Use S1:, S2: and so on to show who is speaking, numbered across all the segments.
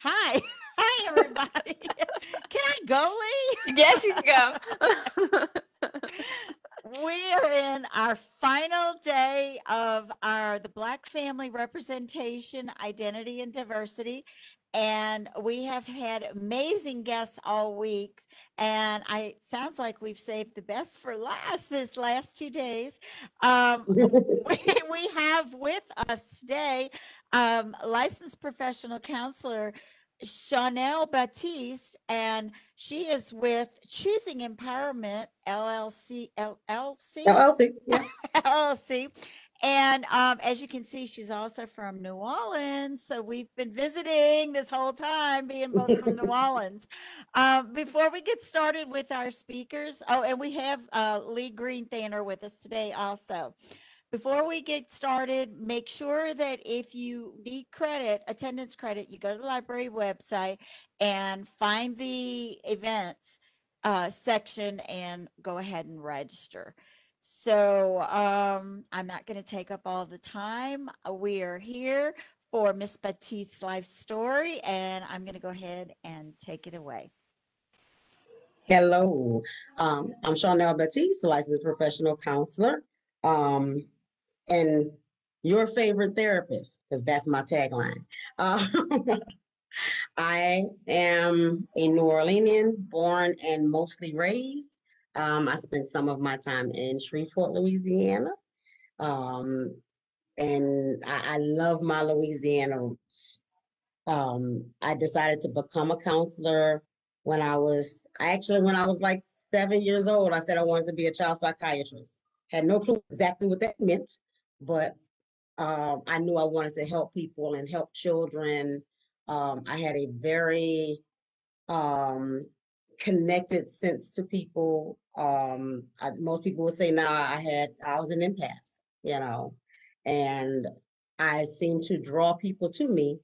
S1: Hi. Hi, everybody. Can I go, Lee?
S2: Yes, you can go.
S1: We are in our final day of the Black Family Representation, Identity, and Diversity. And we have had amazing guests all week. And it sounds like we've saved the best for last this last 2 days. We have with us today licensed professional counselor Shawnell Batiste, and she is with Choosing Empowerment LLC.
S3: LLC, yeah.
S1: LLC. And as you can see, she's also from New Orleans. So we've been visiting this whole time, being both from New Orleans. Before we get started with our speakers, oh, and we have Lee Greenthaner with us today also. Before we get started, make sure that if you need credit, attendance credit, you go to the library website and find the events section and go ahead and register. So I'm not going to take up all the time. We are here for Miss Batiste's life story, and I'm going to go ahead and take it away.
S3: Hello. I'm Shawnell Batiste, licensed professional counselor, and your favorite therapist, because that's my tagline. Uh, I am a New Orleanian, born and mostly raised. I spent some of my time in Shreveport, Louisiana. Um, and I love my Louisiana roots. I decided to become a counselor when I was like 7 years old. I said I wanted to be a child psychiatrist. Had no clue exactly what that meant, but I knew I wanted to help people and help children. I had a very um, connected sense to people. Most people would say now I was an empath, and I seemed to draw people to me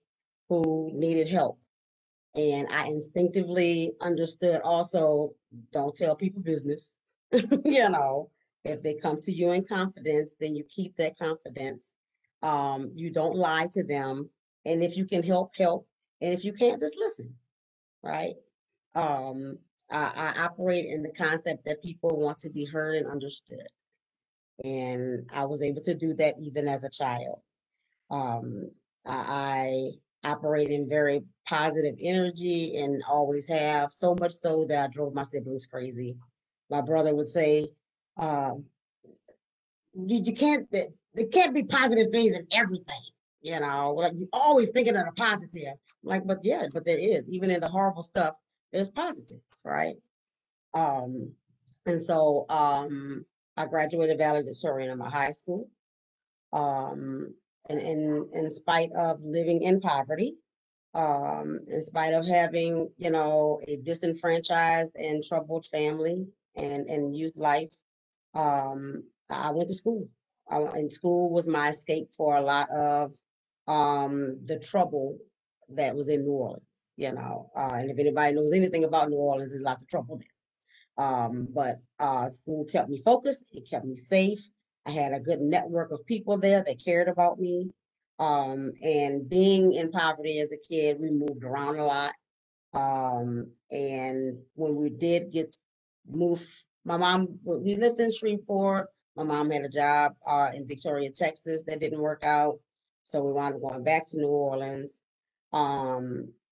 S3: who needed help. And I instinctively understood also, don't tell people business. you know, if they come to you in confidence, then you keep that confidence. You don't lie to them. And if you can help, help. And if you can't, just listen, right? Um, I operate in the concept that people want to be heard and understood. And I was able to do that even as a child. Um, I operate in very positive energy and always have, so much so that I drove my siblings crazy. My brother would say, um, you can't, there can't be positive things in everything. Like you always thinking of the positive. I'm like, but yeah, but there is. Even in the horrible stuff, there's positives, right? Um, and so I graduated valedictorian in my high school. Um, and in spite of living in poverty, in spite of having, a disenfranchised and troubled family and youth life, I went to school. And school was my escape for a lot of the trouble that was in New Orleans, and if anybody knows anything about New Orleans, there's lots of trouble there. But school kept me focused. It kept me safe. I had a good network of people there that cared about me. And being in poverty as a kid, we moved around a lot. And when we did get moved, we lived in Shreveport. My mom had a job in Victoria, Texas that didn't work out. So we wound up going back to New Orleans.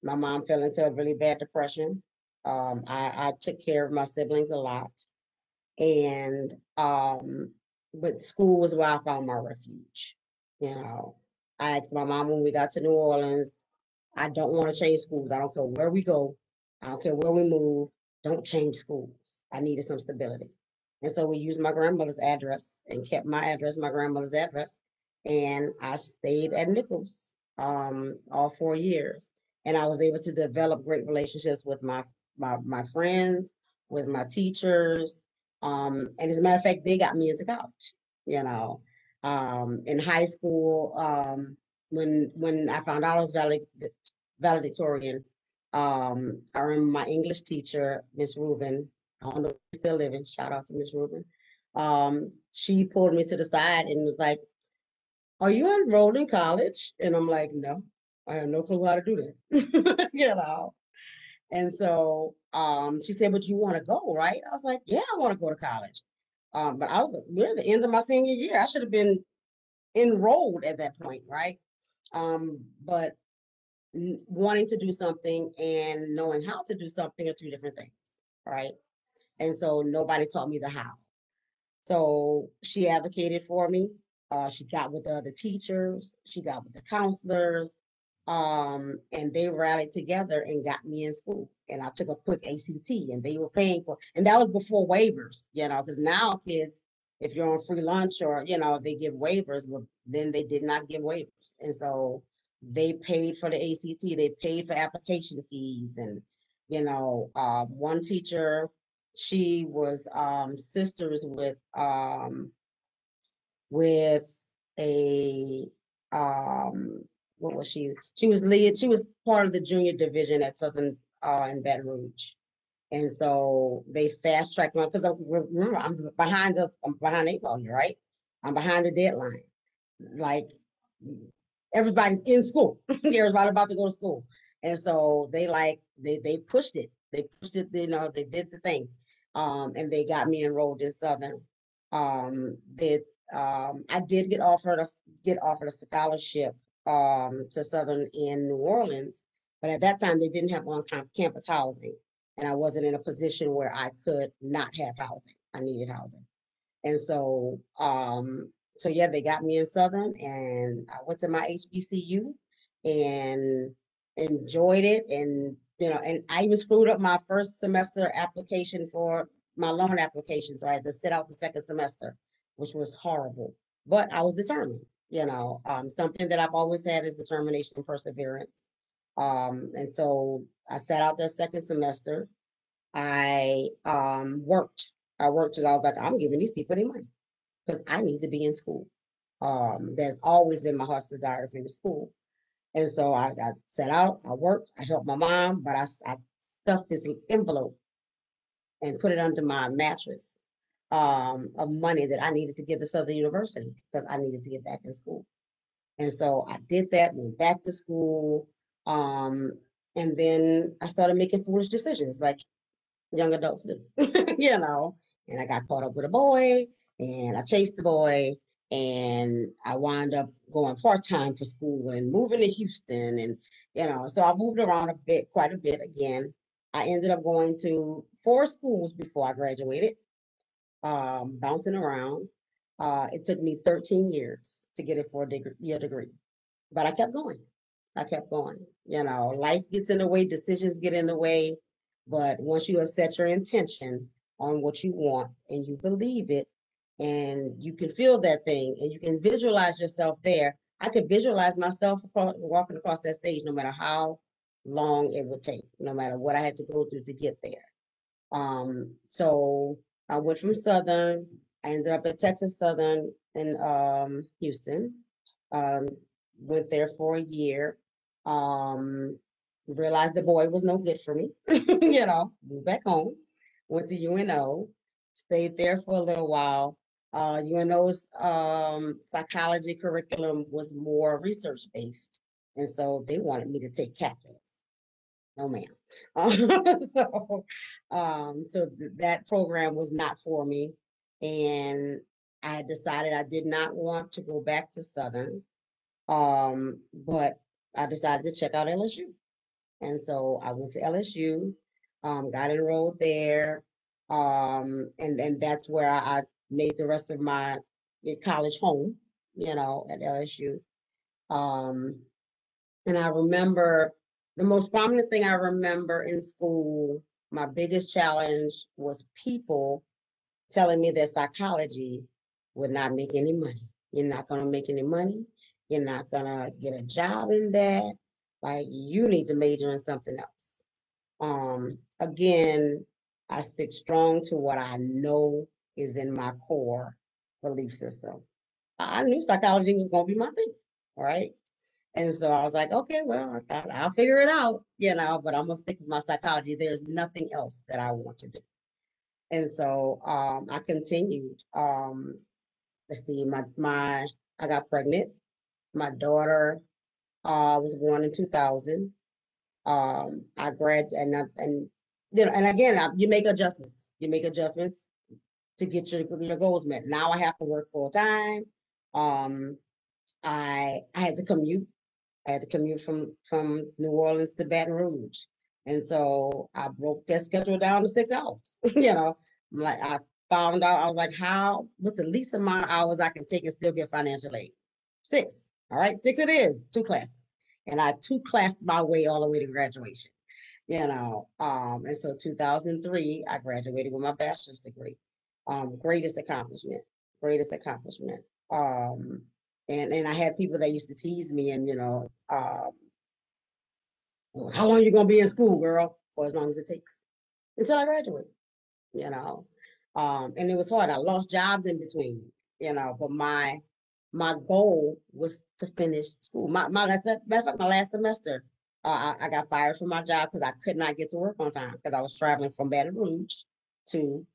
S3: My mom fell into a really bad depression. I took care of my siblings a lot. And but school was where I found my refuge. You know, I asked my mom when we got to New Orleans, I don't want to change schools. I don't care where we go. I don't care where we move. Don't change schools. I needed some stability. And so we used my grandmother's address and kept my address, my grandmother's address. And I stayed at Nichols all 4 years. And I was able to develop great relationships with my friends, with my teachers. And as a matter of fact, they got me into college, you know. In high school, when I found out I was valedictorian, I remember my English teacher, Miss Rubin. I don't know if she's still living. Shout out to Miss Rubin. She pulled me to the side and was like, "Are you enrolled in college?" And I'm like, "No." I have no clue how to do that, you know. And so she said, "But you want to go, right?" I was like, "Yeah, I want to go to college." But I was near the end of my senior year. I should have been enrolled at that point, right? But wanting to do something and knowing how to do something are two different things, right? And so nobody taught me the how. So she advocated for me. She got with the other teachers, she got with the counselors, and they rallied together and got me in school. And I took a quick ACT, and they were paying for, and that was before waivers, you know, because now kids, if you're on free lunch or, you know, they give waivers, but then they did not give waivers. And so they paid for the ACT, they paid for application fees. And, you know, one teacher, she was sisters with a what was she? She was lead. She was part of the junior division at Southern in Baton Rouge, and so they fast tracked me because remember I'm behind 8 ball here, right? I'm behind the deadline. Like everybody's in school. Everybody's about to go to school. And so they pushed it. They pushed it, you know, they did the thing. And they got me enrolled in Southern. That I did get offered a scholarship to Southern in New Orleans, but at that time they didn't have on campus housing. And I wasn't in a position where I could not have housing. I needed housing. And so yeah, they got me in Southern, and I went to my HBCU and enjoyed it. And you know, and I even screwed up my first semester application for my loan application, so I had to sit out the second semester, which was horrible. But I was determined. You know, something that I've always had is determination and perseverance. And so I sat out that second semester. I worked. I worked because I was like, I'm giving these people their money because I need to be in school. That's always been my heart's desire to finish school. And so I set out, I worked, I helped my mom, but I stuffed this envelope and put it under my mattress of money that I needed to give to Southern University because I needed to get back in school. And so I did that, went back to school. Um, and then I started making foolish decisions like young adults do, you know. And I got caught up with a boy, and I chased the boy, and I wound up going part time for school and moving to Houston, and you know, so I moved around a bit, quite a bit again. I ended up going to 4 schools before I graduated, bouncing around. It took me 13 years to get a 4 year degree, but I kept going. I kept going. You know, life gets in the way, decisions get in the way. But once you have set your intention on what you want and you believe it, and you can feel that thing and you can visualize yourself there, I could visualize myself walking across that stage no matter how long it would take, no matter what I had to go through to get there. So I went from Southern. I ended up at Texas Southern in Houston. Um, Went there for a year. Um, Realized the boy was no good for me. You know, moved back home. Went to UNO. Stayed there for a little while. UNO's psychology curriculum was more research based, and so they wanted me to take calculus. No, ma'am. So, that program was not for me, and I decided I did not want to go back to Southern. But I decided to check out LSU, and so I went to LSU, got enrolled there, and that's where I made the rest of my college home, you know, at LSU. Um, and I remember the most prominent thing I remember in school, my biggest challenge was people telling me that psychology would not make any money. You're not going to make any money. You're not going to get a job in that. Like, you need to major in something else. Again, I stick strong to what I know is in my core belief system. I knew psychology was going to be my thing. All right. And so I was like, okay, well, I thought I'll figure it out, you know, but I'm gonna stick with my psychology. There's nothing else that I want to do. And so I continued. Let's see, my I got pregnant. My daughter I was born in 2000. I grad and you know, and again, you make adjustments. You make adjustments to get your goals met. Now I have to work full time. Um, I had to commute. I had to commute from New Orleans to Baton Rouge, and so I broke that schedule down to 6 hours. You know, like I found out I was like, how? What's the least amount of hours I can take and still get financial aid? 6. All right, 6 it is. 2 classes, and I 2 classed my way all the way to graduation. You know, and so 2003, I graduated with my bachelor's degree. Greatest accomplishment, greatest accomplishment. Um, and I had people that used to tease me and, you know, how long you gonna be in school, girl? For as long as it takes until I graduate, you know. And it was hard. I lost jobs in between, you know, but my goal was to finish school. My last matter of fact, my last semester, I got fired from my job because I could not get to work on time because I was traveling from Baton Rouge to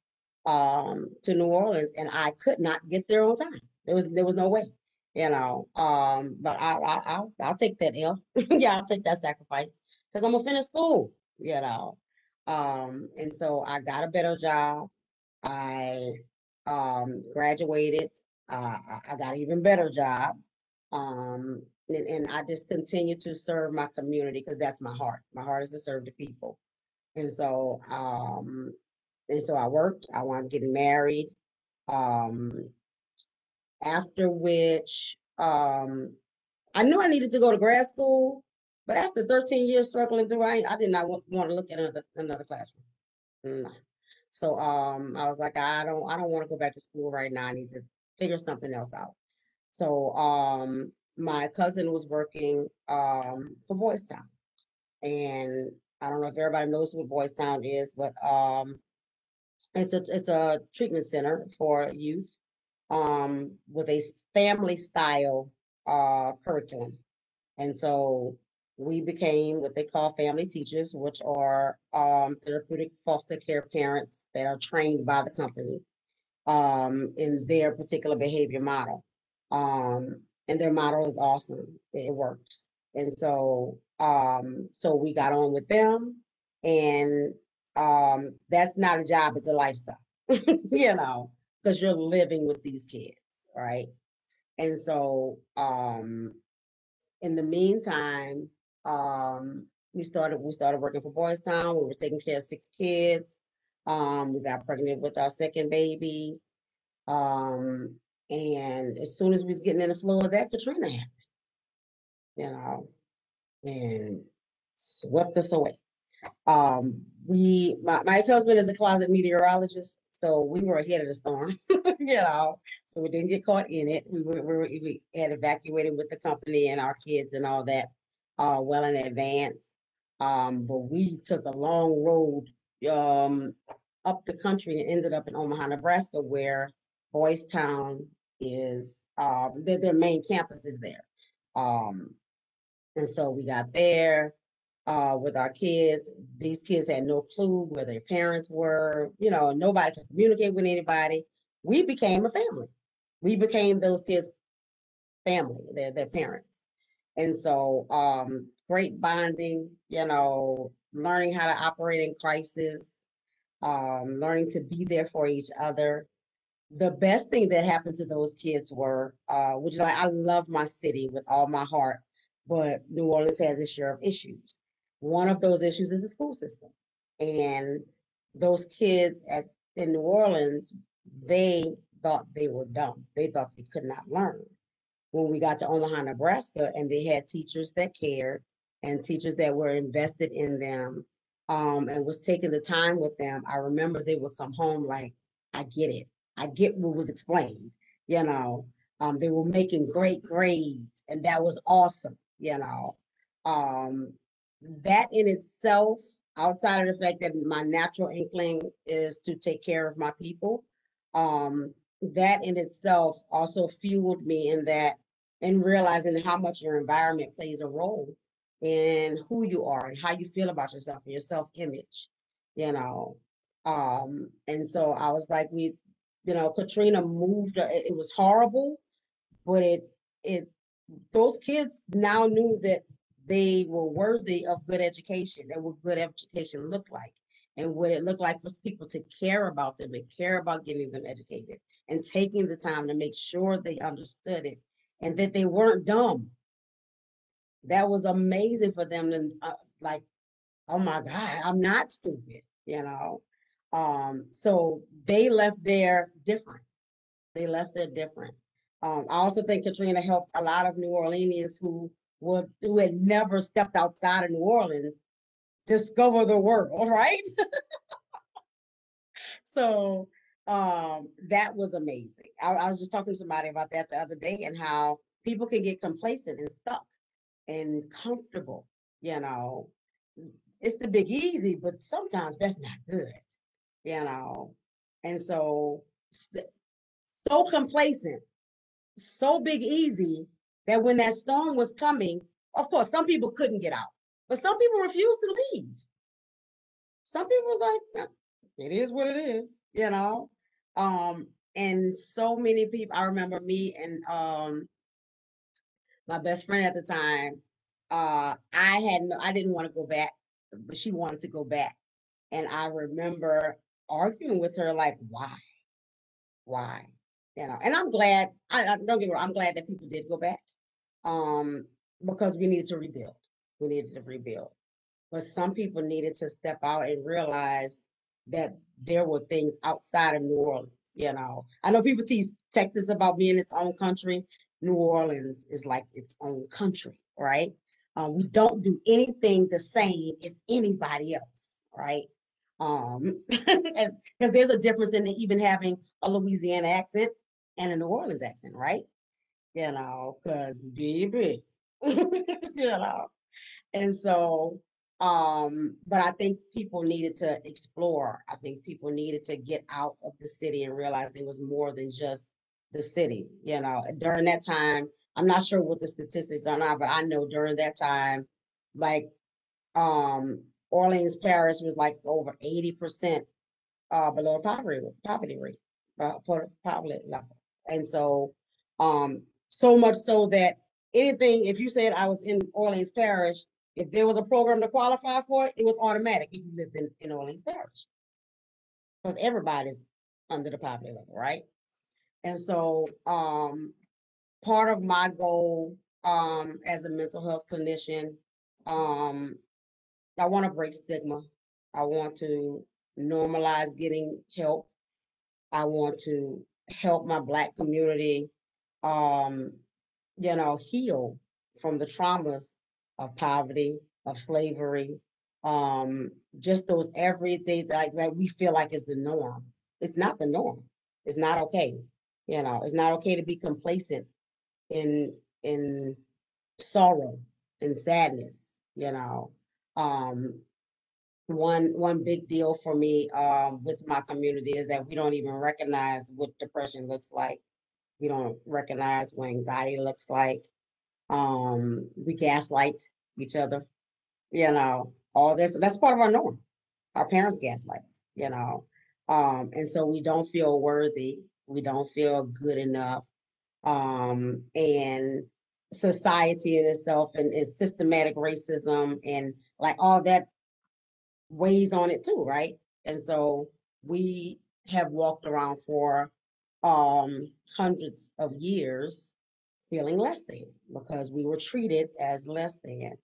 S3: to New Orleans, and I could not get there on time. There was no way, you know. But I'll take that L. Yeah, I'll take that sacrifice because I'm gonna finish school, you know. And so I got a better job. I graduated. I got an even better job. And I just continue to serve my community because that's my heart. My heart is to serve the people. And so I worked. I wound up getting married. Um, After which I knew I needed to go to grad school, but after 13 years struggling through, I did not want to look at another classroom. No. So I was like, I don't want to go back to school right now. I need to figure something else out. So my cousin was working for Boys Town, and I don't know if everybody knows what Boys Town is, but it's a treatment center for youth with a family style curriculum. And so we became what they call family teachers, which are therapeutic foster care parents that are trained by the company in their particular behavior model. And their model is awesome. It works. And so we got on with them, and that's not a job, it's a lifestyle, you know, because you're living with these kids, right? And so in the meantime, we started working for Boys Town. We were taking care of 6 kids. We got pregnant with our second baby. Um, and as soon as we was getting in the flow of that, Katrina happened, you know, and swept us away. My ex-husband is a closet meteorologist, so we were ahead of the storm, you know, so we didn't get caught in it. We had evacuated with the company and our kids and all that, well in advance. But we took a long road, up the country and ended up in Omaha, Nebraska, where Boys Town is, their main campus is there. Um, and so we got there with our kids. These kids had no clue where their parents were, you know, nobody could communicate with anybody. We became a family. We became those kids' family, their parents. And so great bonding, you know, learning how to operate in crisis, learning to be there for each other. The best thing that happened to those kids were, which is like, I love my city with all my heart, but New Orleans has its share of issues. One of those issues is the school system. And those kids in New Orleans, they thought they were dumb. They thought they could not learn. When we got to Omaha, Nebraska, and they had teachers that cared and teachers that were invested in them, and was taking the time with them, I remember they would come home like, I get it. I get what was explained, you know. They were making great grades, and that was awesome, you know. Um, that in itself, outside of the fact that my natural inkling is to take care of my people, that in itself also fueled me in that, and realizing how much your environment plays a role in who you are and how you feel about yourself and your self-image, you know. And so I was like, you know, Katrina moved, it was horrible, but it those kids now knew that they were worthy of good education and what good education looked like and what it looked like for people to care about them and care about getting them educated and taking the time to make sure they understood it and that they weren't dumb. That was amazing for them to like, oh my God, I'm not stupid, you know. So they left there different. They left there different. I also think Katrina helped a lot of New Orleanians who had never stepped outside of New Orleans discover the world, right? So that was amazing. I was just talking to somebody about that the other day and how people can get complacent and stuck and comfortable, you know. It's the big easy, but sometimes that's not good, you know. And so so complacent, so big easy that when that storm was coming, of course, some people couldn't get out, but some people refused to leave. Some people was like, it is what it is, you know. And so many people, I remember me and my best friend at the time, I didn't want to go back, but she wanted to go back. And I remember arguing with her, like, why? You know, and I'm glad, I don't get me wrong, I'm glad that people did go back. Um, because we needed to rebuild. We needed to rebuild. But some people needed to step out and realize that there were things outside of New Orleans, you know. I know people tease Texas about being its own country. New Orleans is like its own country, right? We don't do anything the same as anybody else, right? Because there's a difference in even having a Louisiana accent and a New Orleans accent, right? You know, because baby, you know. And so, but I think people needed to explore. I think people needed to get out of the city and realize there was more than just the city. You know, during that time, I'm not sure what the statistics are now, but I know during that time, like Orleans Parish was like over 80% below poverty rate, poverty level. And so, so much so that anything, if you said I was in Orleans Parish, if there was a program to qualify for it, it was automatic if you lived in Orleans Parish. Because everybody's under the poverty level, right? And so part of my goal as a mental health clinician, um, I want to break stigma. I want to normalize getting help. I want to help my Black community, um, you know, heal from the traumas of poverty, of slavery, just those everyday that we feel like is the norm. It's not the norm. It's not okay. You know, it's not okay to be complacent in sorrow and sadness. You know, um, one big deal for me with my community is that we don't even recognize what depression looks like. We don't recognize what anxiety looks like. We gaslight each other, you know, all this. That's part of our norm. Our parents gaslight us, you know. And so we don't feel worthy. We don't feel good enough. And society in itself and systematic racism and like all that weighs on it too, right? And so we have walked around for hundreds of years feeling less than because we were treated as less than,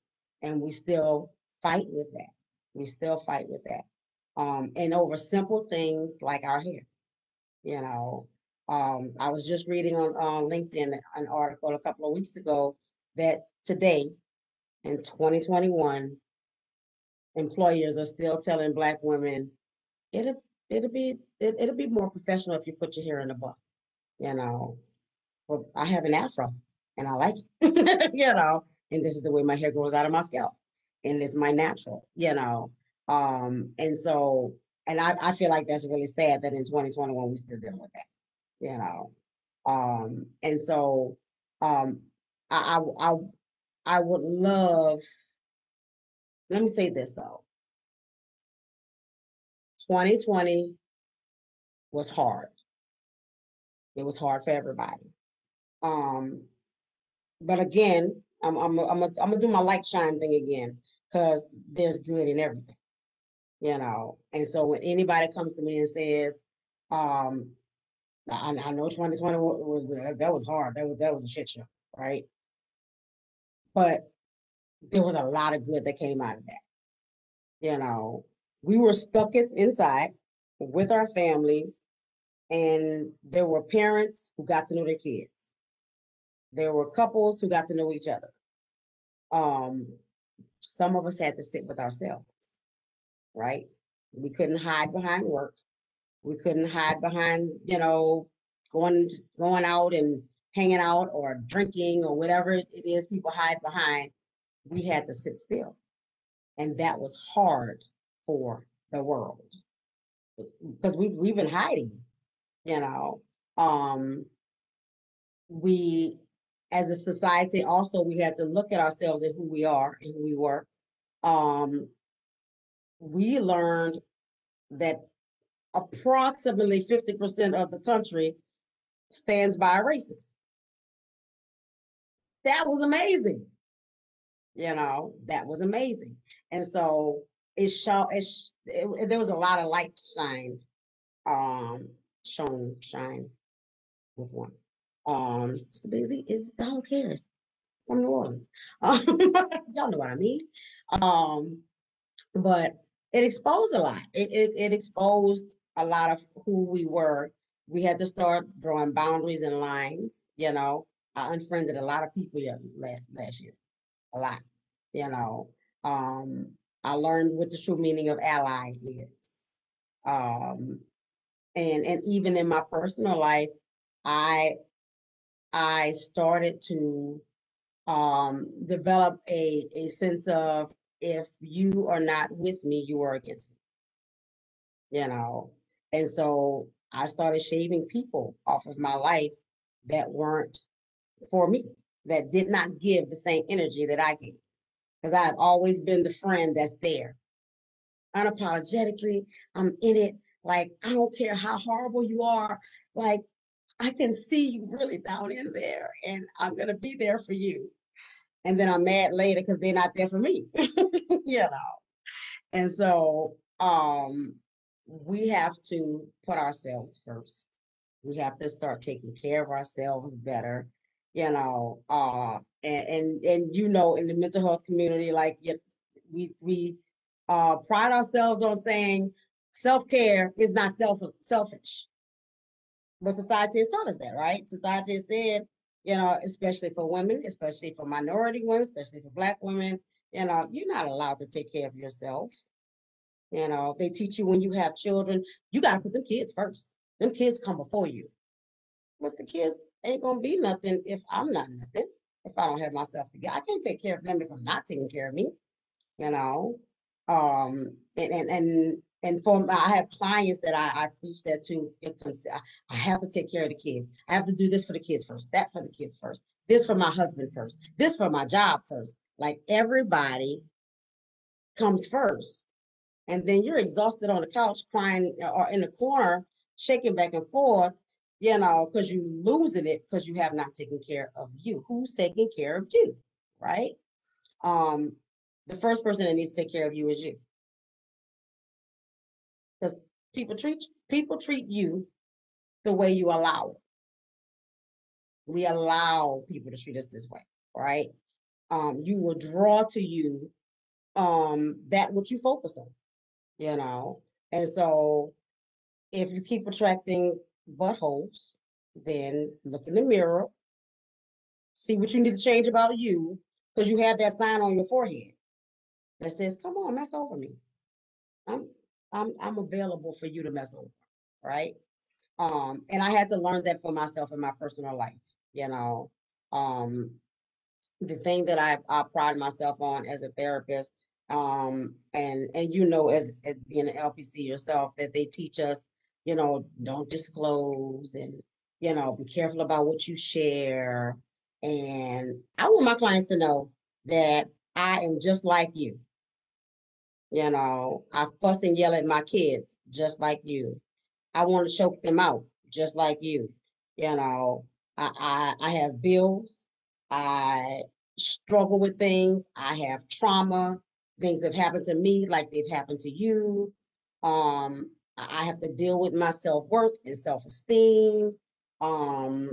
S3: and we still fight with that. We still fight with that. And over simple things like our hair, you know. I was just reading on LinkedIn an article a couple of weeks ago that today in 2021, employers are still telling Black women it'll it'll be more professional if you put your hair in a bun. You know, well, I have an afro and I like it. You know, and this is the way my hair grows out of my scalp, and it's my natural. You know, and so and I feel like that's really sad that in 2021 we still dealing with that. You know, and so um, I I I, I would love. Let me say this though. 2020 was hard. It was hard for everybody. Um, But again, I'm gonna do my light shine thing again, because there's good in everything, you know. And so when anybody comes to me and says, um, I know 2020 was that was hard. That was a shit show, right? But there was a lot of good that came out of that. You know, we were stuck inside with our families, and there were parents who got to know their kids. There were couples who got to know each other. Um, some of us had to sit with ourselves, right? We couldn't hide behind work. We couldn't hide behind, you know, going out and hanging out or drinking or whatever it is people hide behind. We had to sit still. And that was hard for the world because we've been hiding, you know. Um, we as a society also we had to look at ourselves and who we are and who we were. Um, we learned that approximately 50% of the country stands by racists. That was amazing. You know, that was amazing. And so there was a lot of light shine, um, shine with one. It's the busy is I don't care. It's from New Orleans. Y'all know what I mean. Um, but it exposed a lot. It exposed a lot of who we were. We had to start drawing boundaries and lines. You know, I unfriended a lot of people last year, a lot. You know, um, I learned what the true meaning of ally is. Um, and even in my personal life, I I started to develop a sense of if you are not with me, you are against me, you know. And so I started shaving people off of my life that weren't for me, that did not give the same energy that I gave. Because I've always been the friend that's there. Unapologetically, I'm in it. Like, I don't care how horrible you are. Like, I can see you really down in there, and I'm going to be there for you. And then I'm mad later because they're not there for me, you know. And so we have to put ourselves first. We have to start taking care of ourselves better, you know. And you know, in the mental health community, like we pride ourselves on saying self-care is not selfish. But society has taught us that, right? Society has said, you know, especially for women, especially for minority women, especially for Black women, you know, you're not allowed to take care of yourself. You know, they teach you when you have children, you got to put them kids first. Them kids come before you. But the kids ain't going to be nothing if I'm not nothing, if I don't have myself together. I can't take care of them if I'm not taking care of me, you know. And for I have clients that I preach that to. I have to take care of the kids. I have to do this for the kids first, that for the kids first, this for my husband first, this for my job first. Like everybody comes first. And then you're exhausted on the couch crying or in the corner, shaking back and forth, you know, because you're losing it because you have not taken care of you. Who's taking care of you, right? Um, the first person that needs to take care of you is you. Because people treat you the way you allow it. We allow people to treat us this way, right? You will draw to you that what you focus on, you know. And so if you keep attracting buttholes, then look in the mirror, see what you need to change about you, because you have that sign on your forehead that says, "Come on, mess over me. I'm I'm available for you to mess over," right? And I had to learn that for myself in my personal life, you know. Um, the thing that I pride myself on as a therapist, and you know, as being an LPC yourself, that they teach us, you know, don't disclose and, you know, be careful about what you share. And I want my clients to know that I am just like you. You know, I fuss and yell at my kids just like you. I want to choke them out just like you. You know, I have bills. I struggle with things. I have trauma. Things have happened to me like they've happened to you. I have to deal with my self-worth and self-esteem. I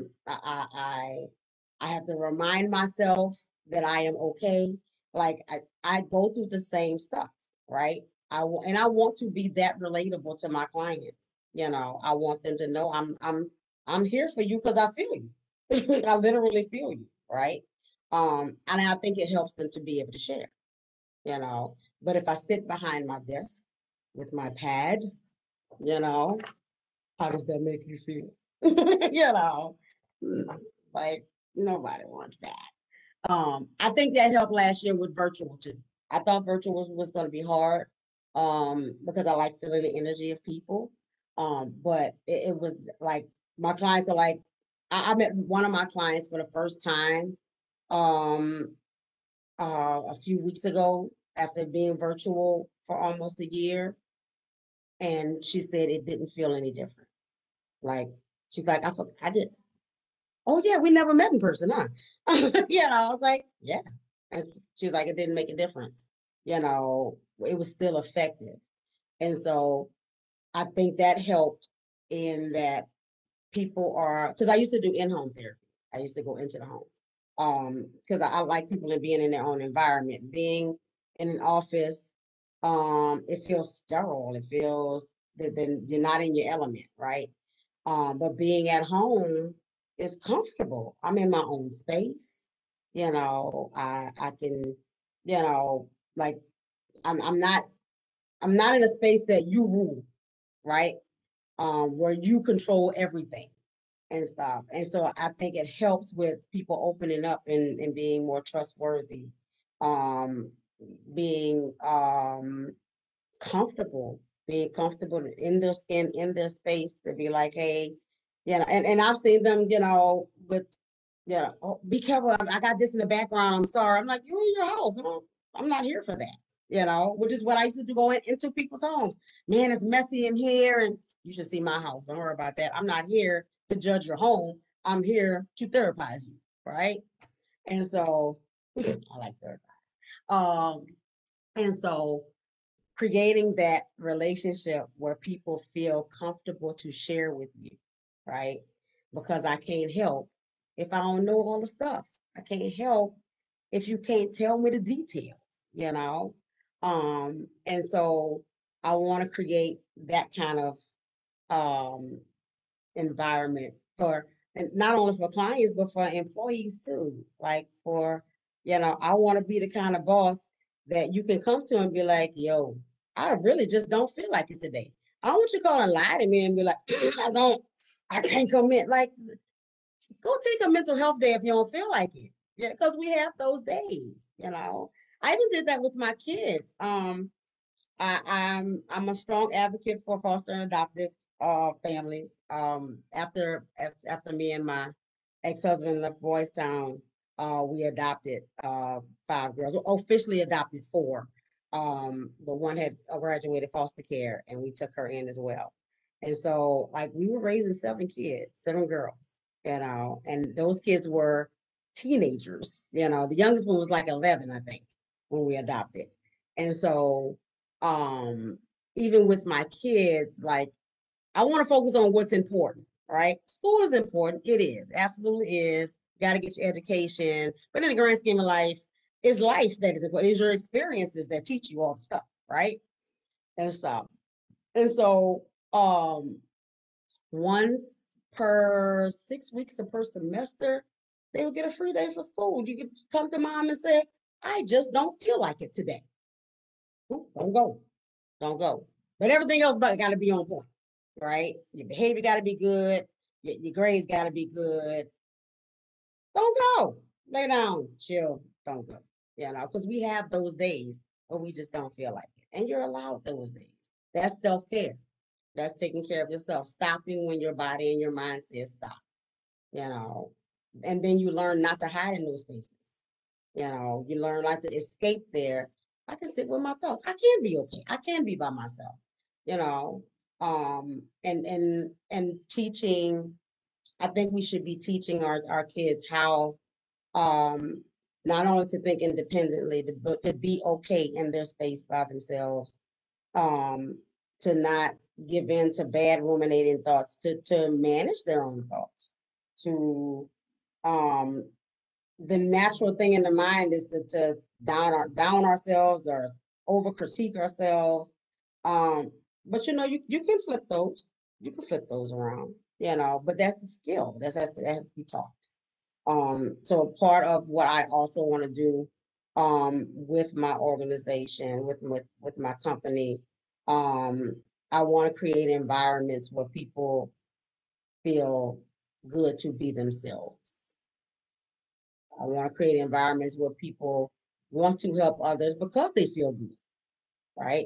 S3: have to remind myself that I am okay. Like I go through the same stuff, right? And I want to be that relatable to my clients. You know, I want them to know I'm here for you because I feel you. I literally feel you, right? And I think it helps them to be able to share, you know. But if I sit behind my desk with my pad, you know, how does that make you feel? You know, like nobody wants that. I think that helped last year with virtual too. I thought virtual was going to be hard because I like feeling the energy of people. But it was like my clients are like, I met one of my clients for the first time um, a few weeks ago after being virtual for almost a year. And she said it didn't feel any different. Like, she's like, I did. Oh, yeah, we never met in person, huh? You know, I was like, yeah. And she was like, it didn't make a difference. You know, it was still effective. And so I think that helped in that people are, because I used to do in-home therapy. I used to go into the homes. Because I like people and being in their own environment. Being in an office, it feels sterile. It feels that then you're not in your element, right? But being at home is comfortable. I'm in my own space. You know, I can, you know, like I'm not in a space that you rule, right? Where you control everything and stuff. And so I think it helps with people opening up and being more trustworthy, um, being comfortable, being comfortable in their skin, in their space to be like, hey, you know, and I've seen them, you know, with, you know, oh, be careful. I got this in the background. I'm sorry. I'm like, you're in your house. I'm not here for that, you know, which is what I used to do going into people's homes. Man, it's messy in here and you should see my house. Don't worry about that. I'm not here to judge your home. I'm here to therapize you, right? And so I like therapize. And so creating that relationship where people feel comfortable to share with you, right? Because I can't help if I don't know all the stuff. I can't help if you can't tell me the details, you know? And so I want to create that kind of um environment for, and not only for clients but for employees too. Like for, you know, I want to be the kind of boss that you can come to and be like, yo, I really just don't feel like it today. I don't want you to call and lie to me and be like, I can't commit. Like, go take a mental health day if you don't feel like it. Yeah, because we have those days, you know. I even did that with my kids. I'm a strong advocate for foster and adoptive families. After me and my ex-husband left Boys Town, we adopted 5 girls. Well, officially adopted 4. But one had graduated foster care and we took her in as well. And so like we were raising 7 kids, 7 girls, you know, and those kids were teenagers. You know, the youngest one was like 11, I think, when we adopted. And so um even with my kids, like I want to focus on what's important, right? School is important. It is, absolutely is. You got to get your education, but in the grand scheme of life, it's life that is important. It's your experiences that teach you all the stuff, right? And so and so once per 6 weeks or per semester, they would get a free day for school. You could come to mom and say, I just don't feel like it today. Oop, don't go. Don't go. But everything else got to be on point, right? Your behavior got to be good. Your grades got to be good. Don't go. Lay down, chill. Don't go. You know, because we have those days where we just don't feel like it. And you're allowed those days. That's self-care. That's taking care of yourself. Stopping when your body and your mind says stop, you know. And then you learn not to hide in those spaces. You know, you learn not to escape there. I can sit with my thoughts. I can be okay. I can be by myself, you know. And teaching, I think we should be teaching our kids how not only to think independently, but to be okay in their space by themselves, um, to not give in to bad ruminating thoughts, to manage their own thoughts, to um, the natural thing in the mind is to down ourselves or over critique ourselves. But you can flip those. You can flip those around, but that's a skill. That has to be taught. So a part of what I also want to do with my organization, with my company, um, I want to create environments where people feel good to be themselves. I want to create environments where people want to help others because they feel good, right?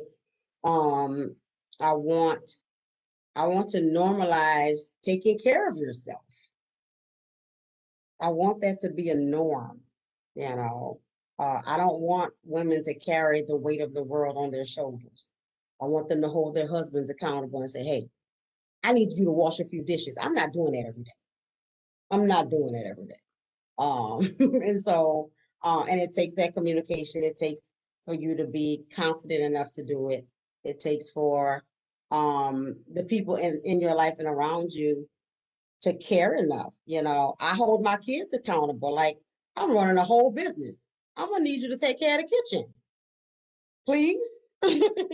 S3: Um, I want I want to normalize taking care of yourself. I want that to be a norm, you know. I don't want women to carry the weight of the world on their shoulders. I want them to hold their husbands accountable and say, hey, I need you to wash a few dishes. I'm not doing that every day. I'm not doing it every day. And so, and it takes that communication. It takes for you to be confident enough to do it. It takes for the people in your life and around you to care enough. I hold my kids accountable. Like, I'm running a whole business. I'm gonna need you to take care of the kitchen, please.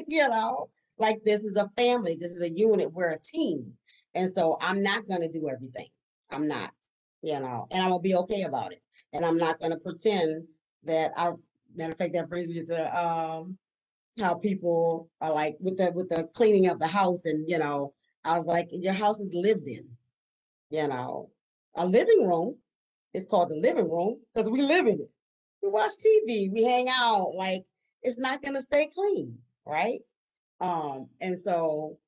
S3: you know, like this is a family, this is a unit, we're a team. And so I'm not gonna do everything. I'm not, and I'm gonna be okay about it. And I'm not gonna pretend that matter of fact, that brings me to how people are like with the cleaning of the house. And I was like, your house is lived in, you know. A living room is called the living room because we live in it. We watch TV, we hang out, like it's not gonna stay clean, right? And so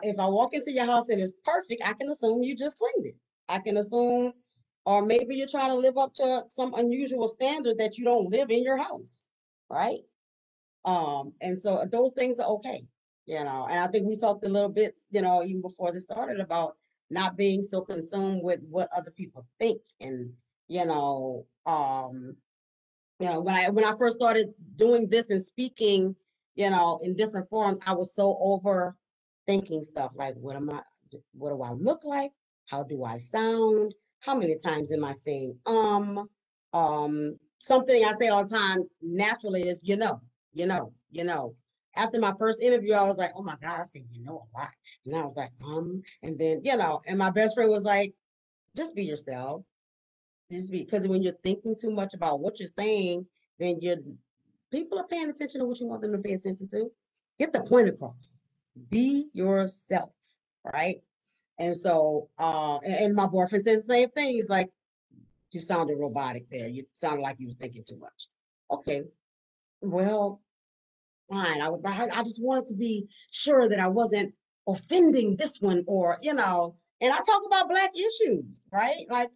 S3: if I walk into your house and it's perfect, I can assume you just cleaned it. I can assume, or maybe you're trying to live up to some unusual standard that you don't live in your house, right? And so those things are okay, and I think we talked a little bit, even before this started about not being so consumed with what other people think. And, you know, um, when I first started doing this and speaking, in different forums, I was so overthinking stuff like, what do I look like? How do I sound? How many times am I saying something I say all the time naturally is after my first interview, I was like, oh my God, I said a lot. And I was like, and then, and my best friend was like, just be yourself. Just because when you're thinking too much about what you're saying, then people are paying attention to what you want them to pay attention to. Get the point across. Be yourself, right? And so, and my boyfriend says the same thing. He's like, you sounded robotic there. You sounded like you was thinking too much. Okay, well, fine. I just wanted to be sure that I wasn't offending this one, or and I talk about Black issues, right? Like,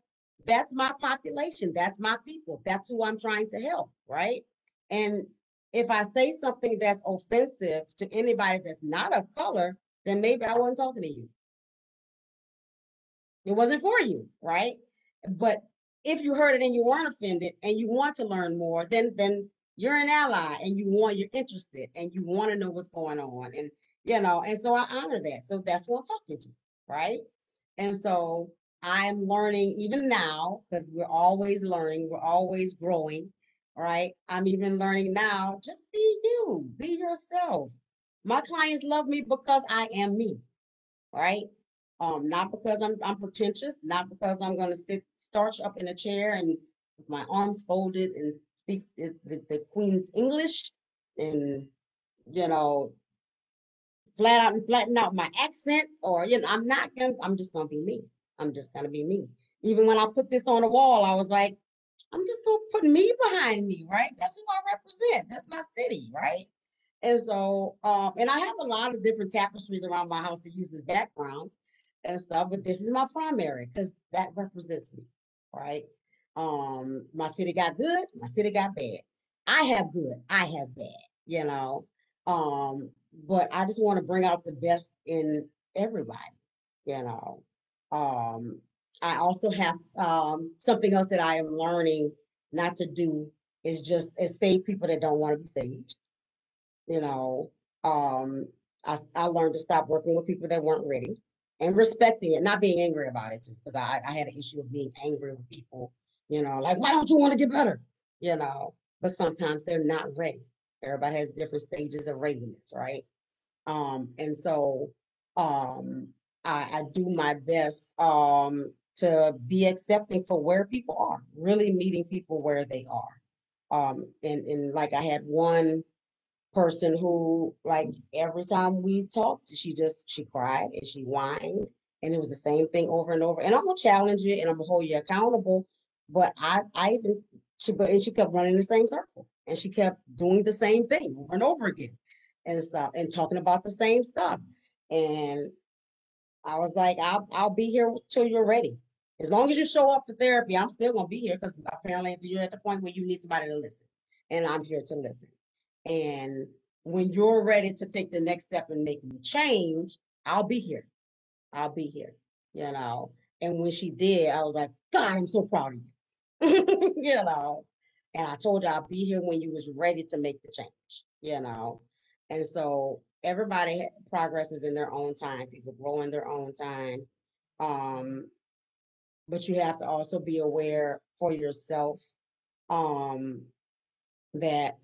S3: that's my population, that's my people, that's who I'm trying to help, right? And if I say something that's offensive to anybody that's not of color, then maybe I wasn't talking to you. It wasn't for you, right? But if you heard it and you weren't offended and you want to learn more, then you're an ally and you're interested and you want to know what's going on. And and so I honor that. So that's what I'm talking to, right? And so I'm learning even now, because we're always learning, we're always growing, right? I'm even learning now, just be you, be yourself. My clients love me because I am me, right? Not because I'm pretentious, not because I'm gonna sit starch up in a chair and with my arms folded and speak the Queen's English and you know flatten out my accent, or I'm just gonna be me. I'm just gonna be me. Even when I put this on the wall, I was like, I'm just gonna put me behind me, right? That's who I represent. That's my city, right? And so, and I have a lot of different tapestries around my house to use as backgrounds and stuff, but this is my primary because that represents me, right? My city got good, my city got bad. I have good, I have bad, you know. But I just want to bring out the best in everybody, you know. I also have something else that I am learning not to do is save people that don't want to be saved. You know, um, I learned to stop working with people that weren't ready and respecting it, not being angry about it too, because I had an issue of being angry with people, like, why don't you want to get better? But sometimes they're not ready. Everybody has different stages of readiness, right? And so um, I do my best to be accepting for where people are, really meeting people where they are. And like I had one person who, like, every time we talked, she cried and she whined, and it was the same thing over and over. And I'm gonna challenge you and I'm gonna hold you accountable. But I even she kept running the same circle, and she kept doing the same thing over and over again, and stuff, and talking about the same stuff. And I was like, I'll be here till you're ready. As long as you show up for therapy, I'm still gonna be here, because apparently you're at the point where you need somebody to listen, and I'm here to listen. And when you're ready to take the next step and make the change, I'll be here. I'll be here. You know. And when she did, I was like, God, I'm so proud of you. And I told her I'll be here when you was ready to make the change. And so everybody progresses in their own time. People grow in their own time. Um, but you have to also be aware for yourself um, that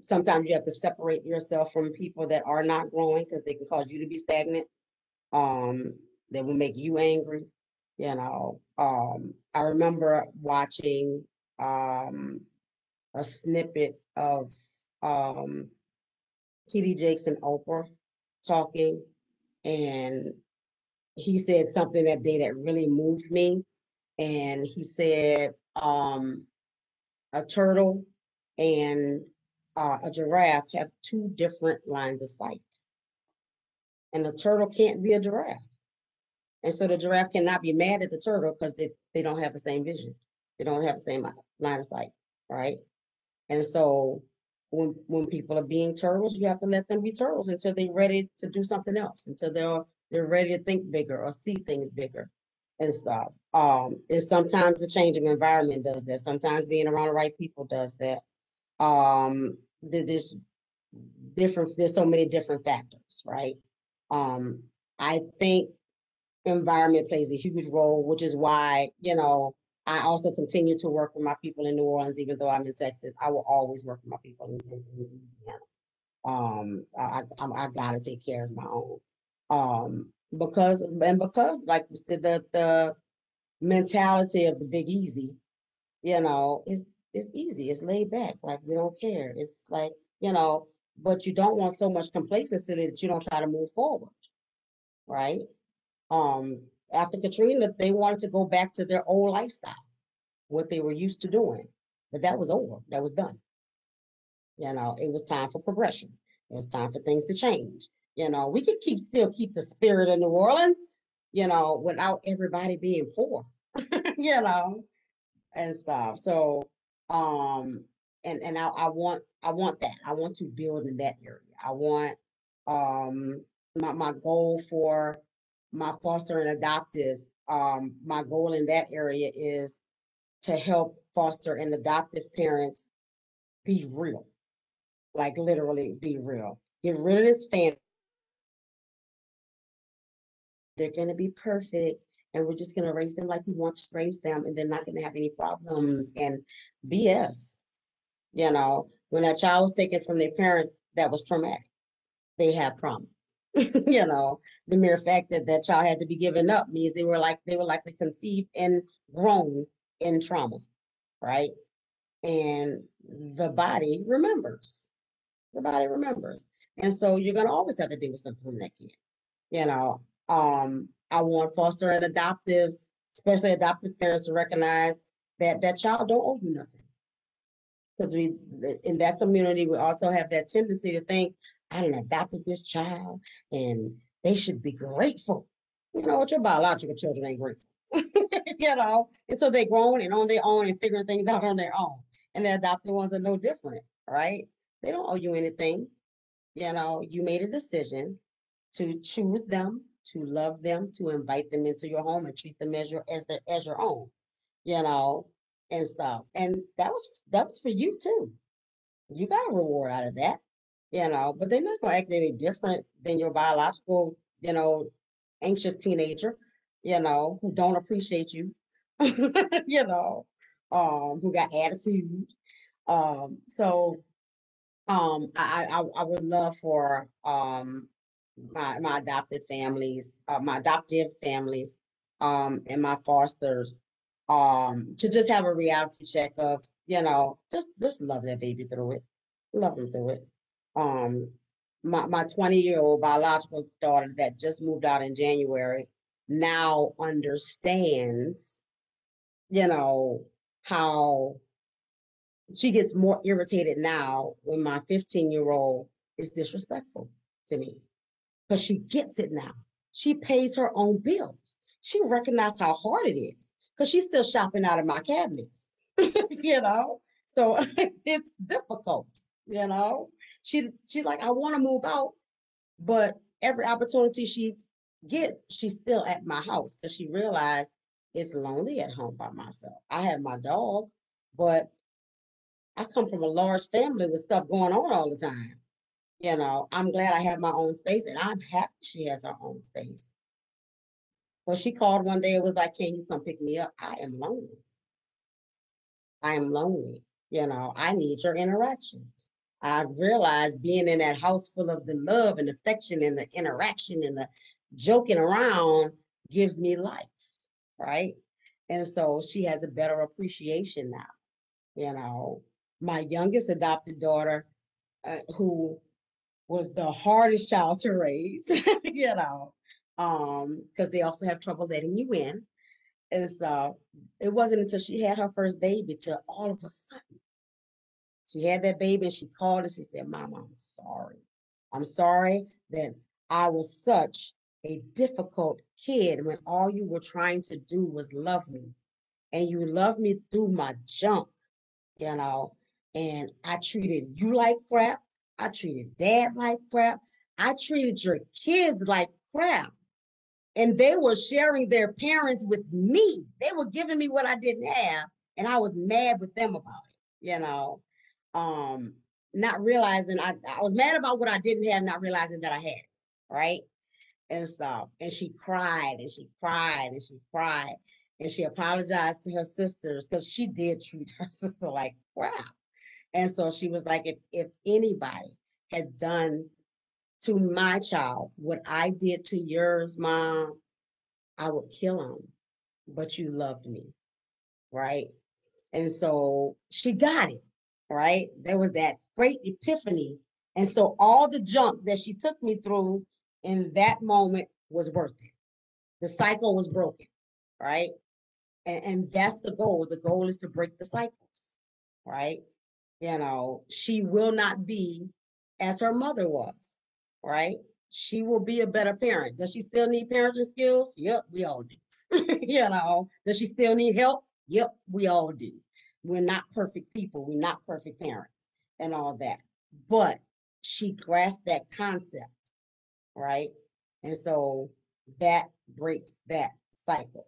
S3: sometimes you have to separate yourself from people that are not growing, because they can cause you to be stagnant. Um, that will make you angry. I remember watching a snippet of TD Jakes and Oprah talking, and he said something that day that really moved me. And he said, a turtle and a giraffe have two different lines of sight, and the turtle can't be a giraffe. And so the giraffe cannot be mad at the turtle because they don't have the same vision. They don't have the same line of sight, right? And so when people are being turtles, you have to let them be turtles until they're ready to do something else, until they're ready to think bigger or see things bigger and stuff. And sometimes the change of environment does that. Sometimes being around the right people does that. There's there's so many different factors, right? I think environment plays a huge role, which is why, I also continue to work with my people in New Orleans. Even though I'm in Texas, I will always work with my people in Louisiana. I gotta take care of my own. Because like the mentality of the Big Easy, it's easy, it's laid back, like we don't care. It's like, but you don't want so much complacency that you don't try to move forward, right? Um, After Katrina, they wanted to go back to their old lifestyle, what they were used to doing. But that was over. That was done. It was time for progression. It was time for things to change. We could still keep the spirit of New Orleans, without everybody being poor, you know, and stuff. So, and I want that. I want to build in that area. I want my goal for my foster and adoptives. My goal in that area is to help foster and adoptive parents be real, like literally be real. Get rid of this fantasy. They're going to be perfect, and we're just going to raise them like we want to raise them, and they're not going to have any problems and BS. When that child was taken from their parent, that was traumatic. They have trauma. The mere fact that that child had to be given up means they were likely conceived and grown in trauma, right? And the body remembers. The body remembers. And so you're gonna always have to deal with something from that kid. You know, I want foster and adoptives, especially adoptive parents, to recognize that that child don't owe you nothing. Because we in that community, we also have that tendency to think, I done adopted this child and they should be grateful. What your biological children ain't grateful. Until they grown and on their own and figuring things out on their own. And the adopted ones are no different, right? They don't owe you anything. You made a decision to choose them, to love them, to invite them into your home and treat them as your own. You know, and stuff. And that was for you too. You got a reward out of that, but they're not gonna act any different than your biological, anxious teenager, who don't appreciate you, you know, who got attitude. So I would love for my adoptive families, and my fosters, to just have a reality check of, just love that baby through it, love them through it. Um, my 20-year-old biological daughter that just moved out in January now understands, how she gets more irritated now when my 15-year-old is disrespectful to me, because she gets it now. She pays her own bills. She recognized how hard it is because she's still shopping out of my cabinets, you know? So it's difficult, you know? She like, I want to move out, but every opportunity she gets, she's still at my house because she realized it's lonely at home by myself. I have my dog, but I come from a large family with stuff going on all the time. I'm glad I have my own space, and I'm happy she has her own space. Well, she called one day and was like, "Can you come pick me up? I am lonely. I am lonely. I need your interaction." I realized being in that house full of the love and affection and the interaction and the joking around gives me life, right? And so she has a better appreciation now. My youngest adopted daughter, who was the hardest child to raise, because they also have trouble letting you in. And so it wasn't until she had her first baby till all of a sudden she had that baby and she called and she said, "Mama, I'm sorry. I'm sorry that I was such a difficult kid when all you were trying to do was love me. And you loved me through my junk, you know, and I treated you like crap. I treated dad like crap. I treated your kids like crap. And they were sharing their parents with me. They were giving me what I didn't have, and I was mad with them about it. Um, Not realizing I was mad about what I didn't have, not realizing that I had it, right? And stuff. And she cried and she cried and she cried. And she apologized to her sisters because she did treat her sister like crap. And so she was like, if anybody had done to my child what I did to yours, Mom, I would kill him. But you loved me, right? And so she got it, right? There was that great epiphany. And so all the junk that she took me through in that moment was worth it. The cycle was broken, right? And that's the goal. The goal is to break the cycles, right? She will not be as her mother was, right? She will be a better parent. Does she still need parenting skills? Yep, we all do. Does she still need help? Yep, we all do. We're not perfect people. We're not perfect parents and all that. But she grasped that concept, right? And so that breaks that cycle.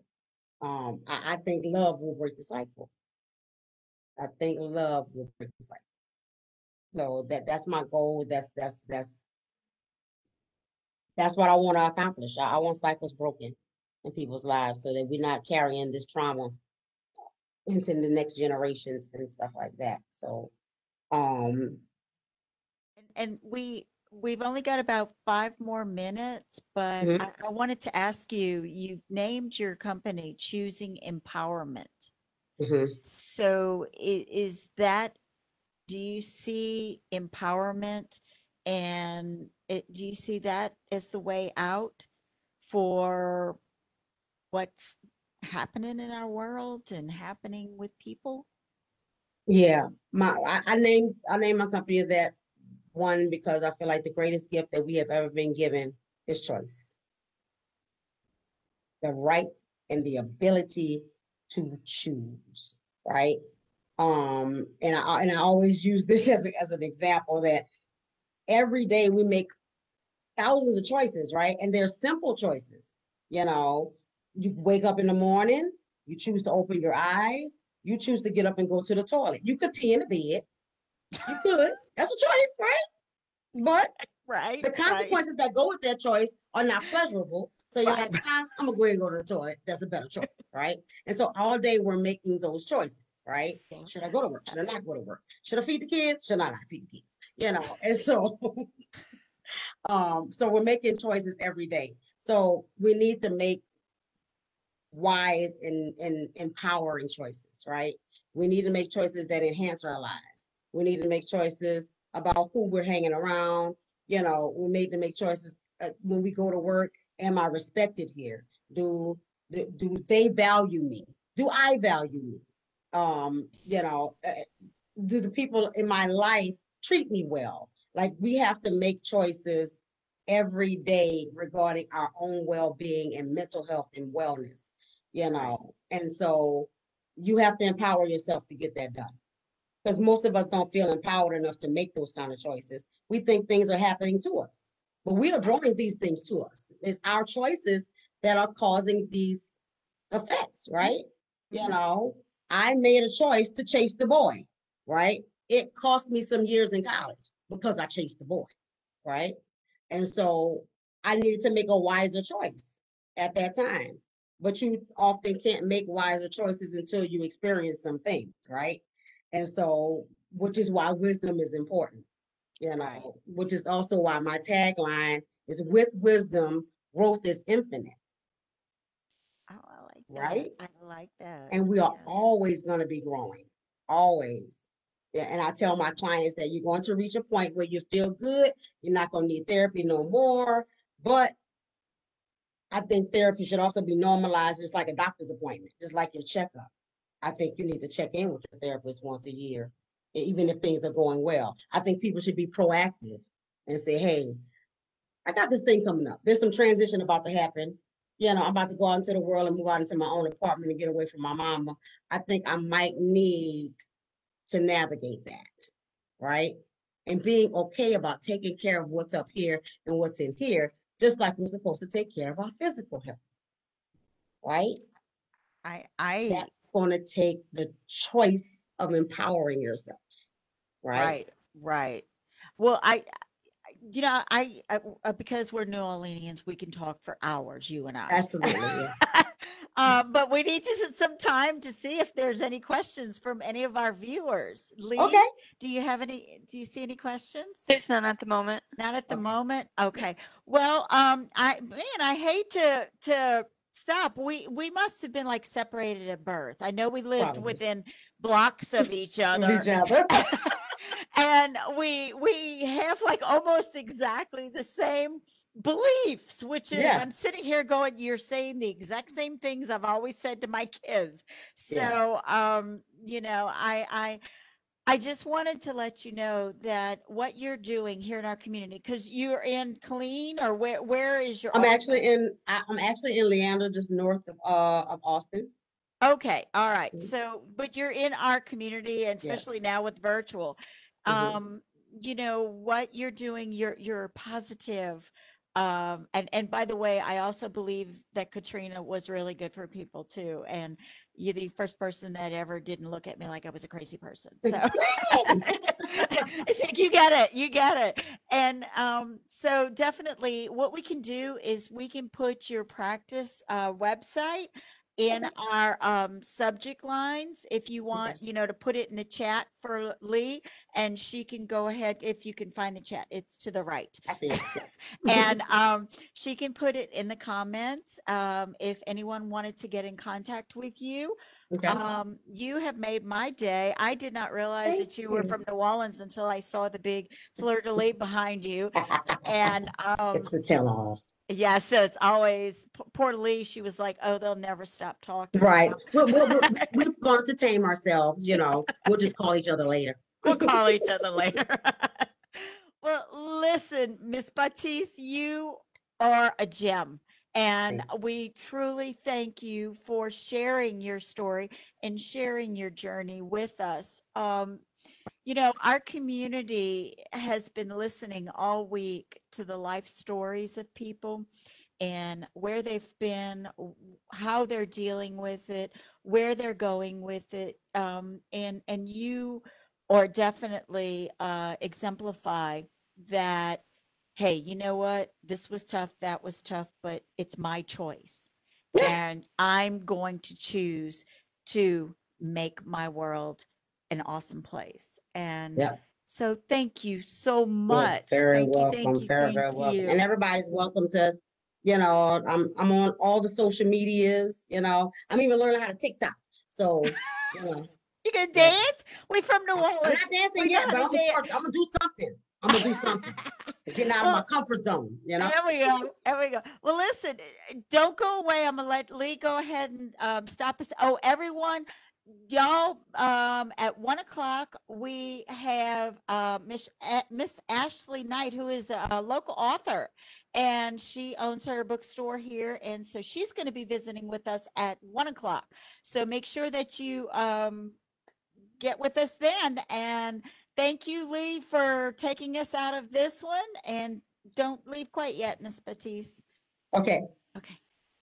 S3: I think love will break the cycle. I think love will break the cycle. So that's my goal. That's what I want to accomplish. I want cycles broken in people's lives so that we're not carrying this trauma into the next generations and stuff like that. So um
S1: And we've only got about 5 more minutes, but
S3: mhm,
S1: I wanted to ask you, you've named your company Choosing Empowerment.
S3: mhm.
S1: So is that, do you see empowerment and do you see that as the way out for what's happening in our world and happening with people?
S3: Yeah. I named my company that one because I feel like the greatest gift that we have ever been given is choice. The right and the ability to choose, right? And I always use this as an example that every day we make thousands of choices, right? And they're simple choices. You know, you wake up in the morning, you choose to open your eyes, You choose to get up and go to the toilet. You could pee in the bed. You could. That's a choice, right? But
S1: Right,
S3: the
S1: right,
S3: consequences that go with that choice are not pleasurable. So you're
S1: right,
S3: like, I'm gonna go ahead and go to the toilet. That's a better choice, right? And so all day we're making those choices, right?
S1: yeah,
S3: Should I go to work? Should I not go to work? Should I feed the kids? Should I not feed the kids? And so so we're making choices every day. So we need to make wise and empowering choices, right? We need to make choices that enhance our lives. We need to make choices about who we're hanging around. We need to make choices when we go to work. Am I respected here? Do they value me? Do I value me? Um, you know, uh, do the people in my life treat me well? Like we have to make choices every day regarding our own well-being and mental health and wellness,
S1: right,
S3: and so you have to empower yourself to get that done because most of us don't feel empowered enough to make those kind of choices. We think things are happening to us, but we are
S1: right.
S3: drawing these things to us. It's our choices that are causing these effects,
S1: Mhm,
S3: right? You
S1: mhm.
S3: know, I made a choice to chase the boy, right? It cost me some years in college because I chased the boy, right? And so I needed to make a wiser choice at that time. But you often can't make wiser choices until you experience some things, right? And so, which is why wisdom is important,
S1: Right.
S3: which is also why my tagline is with wisdom, growth is infinite,
S1: Oh, I like that.
S3: right?
S1: I like that.
S3: And we are
S1: Yes.
S3: always going to be growing, always. Yeah, and I tell my clients that you're going to reach a point where you feel good. You're not going to need therapy no more. But I think therapy should also be normalized, just like a doctor's appointment, just like your checkup. I think you need to check in with your therapist once a year, even if things are going well. I think people should be proactive and say, hey, I got this thing coming up. There's some transition about to happen. I'm about to go out into the world and move out into my own apartment and get away from my mama. I think I might need to navigate that, right? And being okay about taking care of what's up here and what's in here, just like we're supposed to take care of our physical health, right?
S1: I
S3: That's going to take the choice of empowering yourself, right?
S1: right, right. Well, because we're New Orleanians, we can talk for hours, you and I.
S3: Absolutely, yes.
S1: But we need some time to see if there's any questions from any of our viewers.
S3: Okay.
S1: Lee, do you see any questions?
S2: There's none at the moment.
S1: Not at the
S3: Okay.
S1: moment? Okay. Well, I hate to stop. We must have been like separated at birth. I know we lived
S3: Probably.
S1: within blocks of each
S3: Of each
S1: other.
S3: other.
S1: And we have like almost exactly the same beliefs, which is I'm
S3: Yes.
S1: sitting here going, you're saying the exact same things I've always said to my kids. So
S3: Yes.
S1: I just wanted to let you know that what you're doing here in our community, because you're in Killeen, or where is your office?
S3: I'm actually in Leander, just north of Austin.
S1: Okay, all right.
S3: Mhm.
S1: So, but you're in our community, and especially
S3: Yes.
S1: now with virtual,
S3: Hmm.
S1: um, what you're doing, you're positive. And by the way, I also believe that Katrina was really good for people too. And you're the first person that ever didn't look at me like I was a crazy person. So
S3: Yay!
S1: it's like, you get it, you get it. And so definitely what we can do is we can put your practice website in
S3: Okay.
S1: our subject lines if you want,
S3: Okay.
S1: to put it in the chat for Lee, and she can go ahead. If you can find the chat, it's to the right.
S3: I see it. Yeah.
S1: And she can put it in the comments if anyone wanted to get in contact with you.
S3: Okay.
S1: You have made my day. I did not realize
S3: Thank
S1: that you were
S3: you.
S1: from New Orleans until I saw the big fleur-de-lis behind you. And
S3: It's the tell-all.
S1: yeah, so it's always poor Lee. She was like, "Oh, they'll never stop talking
S3: Right.
S1: now."
S3: We've learned to tame ourselves, We'll just call each other later.
S1: We'll call each other later. Well, listen, Miss Batiste, you are a gem. And
S3: Thank
S1: we truly thank you for sharing your story and sharing your journey with us. Our community has been listening all week to the life stories of people. and where they've been, how they're dealing with it, where they're going with it. And you are definitely exemplify that, hey, you know what? This was tough, that was tough, but it's my choice.
S3: Yeah.
S1: And I'm going to choose to make my world an awesome place. And
S3: Yep.
S1: so thank you so
S3: You're
S1: much.
S3: very
S1: Thank you, thank
S3: welcome.
S1: you,
S3: Very,
S1: thank
S3: very welcome. And
S1: you.
S3: everybody's welcome to, I'm on all the social medias, I'm even learning how to TikTok. So, you know,
S1: You can
S3: yeah.
S1: dance? We from New
S3: I'm
S1: Orleans.
S3: not dancing
S1: We know
S3: yet,
S1: how
S3: but
S1: to
S3: I'm gonna
S1: dance.
S3: start. I'm gonna do something. I'm gonna do something. Getting out of my
S1: Well,
S3: comfort zone.
S1: there we go. There we go. Well, listen, don't go away. I'm gonna let Lee go ahead and stop us. Oh, everyone, y'all, at 1 o'clock we have Miss Ashley Knight, who is a local author, and she owns her bookstore here, and so she's going to be visiting with us at 1 o'clock. So make sure that you get with us then. And thank you, Lee, for taking us out of this one. And don't leave quite yet, Miss Batiste.
S3: Okay.
S1: Okay.